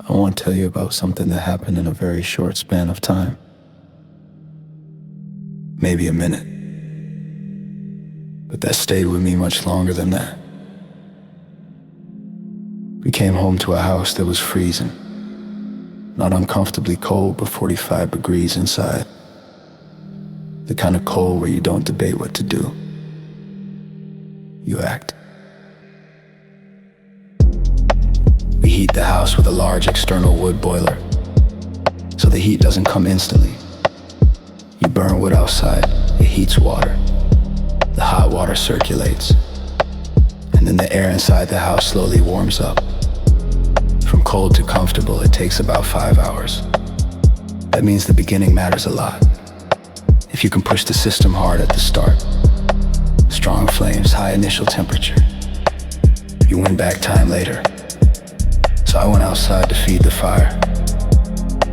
I want to tell you about something that happened in a very short span of time. Maybe a minute. But that stayed with me much longer than that. We came home to a house that was freezing. Not uncomfortably cold, but 45 degrees inside. The kind of cold where you don't debate what to do. You act. We heat the house with a large external wood boiler, so the heat doesn't come instantly. You burn wood outside, it heats water. The hot water circulates, and then the air inside the house slowly warms up. From cold to comfortable, it takes about 5 hours. That means the beginning matters a lot. If you can push the system hard at the start, strong flames, high initial temperature, you win back time later. So I went outside to feed the fire.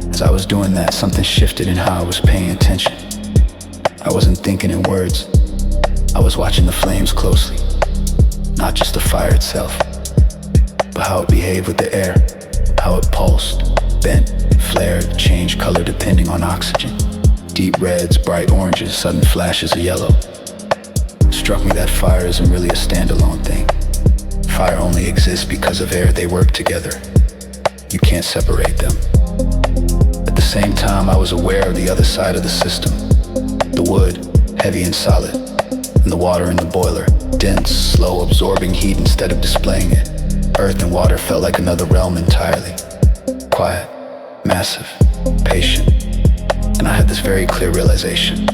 As I was doing that, something shifted in how I was paying attention. I wasn't thinking in words. I was watching the flames closely. Not just the fire itself, but how it behaved with the air, how it pulsed, bent, flared, changed color depending on oxygen. Deep reds, bright oranges, sudden flashes of yellow. It struck me that fire isn't really a standalone thing. Fire only exists because of air. They work together. You can't separate them. At the same time, I was aware of the other side of the system. The wood, heavy and solid, and the water in the boiler, dense, slow, absorbing heat instead of displaying it. Earth and water felt like another realm entirely. Quiet, massive, patient. And I had this very clear realization.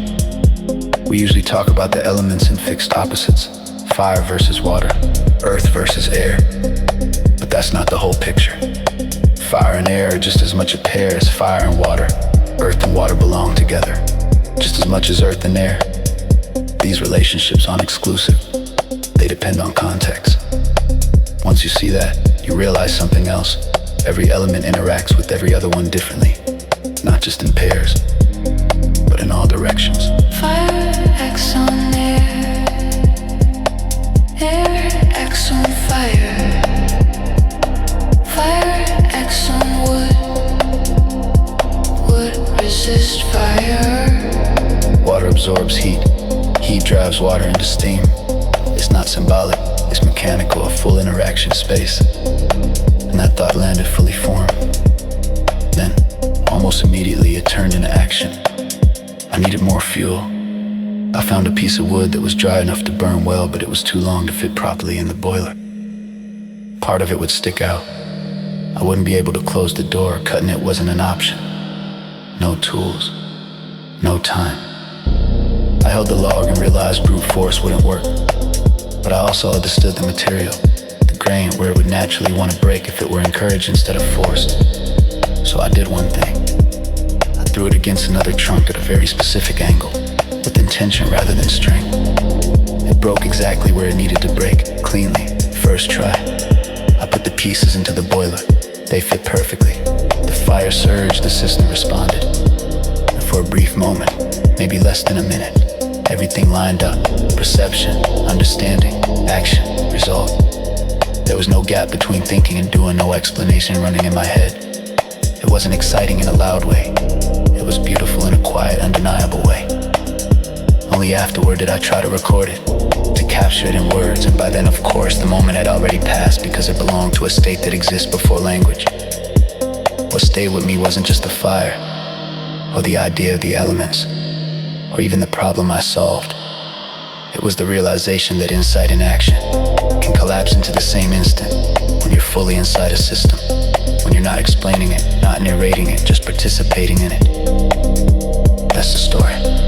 We usually talk about the elements in fixed opposites. Fire versus water, earth versus air. But that's not the whole picture. Fire and air are just as much a pair as fire and water. Earth and water belong together, just as much as earth and air. These relationships aren't exclusive. They depend on context. Once you see that, you realize something else. Every element interacts with every other one differently, not just in pairs, but in all directions. Fire acts on air, air acts on fire, fire acts on wood, wood resists fire. Water absorbs heat, heat drives water into steam. It's not symbolic, it's mechanical, a full interaction space. And that thought landed fully formed. Then, almost immediately, it turned into action. I needed more fuel. I found a piece of wood that was dry enough to burn well, but it was too long to fit properly in the boiler. Part of it would stick out. I wouldn't be able to close the door. Cutting it wasn't an option. No tools. No time. I held the log and realized brute force wouldn't work. But I also understood the material, the grain, where it would naturally want to break if it were encouraged instead of forced. So I did one thing. I threw it against another trunk at a very specific angle, with intention rather than strength. It broke exactly where it needed to break, cleanly, first try. I put the pieces into the boiler. They fit perfectly. The fire surged, the system responded. And for a brief moment, maybe less than a minute, everything lined up. Perception, understanding, action, result. There was no gap between thinking and doing, no explanation running in my head. It wasn't exciting in a loud way. It was beautiful in a quiet, undeniable way. Only afterward did I try to record it, to capture it in words, and by then, of course, the moment had already passed because it belonged to a state that exists before language. What stayed with me wasn't just the fire, or the idea of the elements, or even the problem I solved. It was the realization that insight and action can collapse into the same instant when you're fully inside a system, when you're not explaining it, not narrating it, just participating in it. That's the story.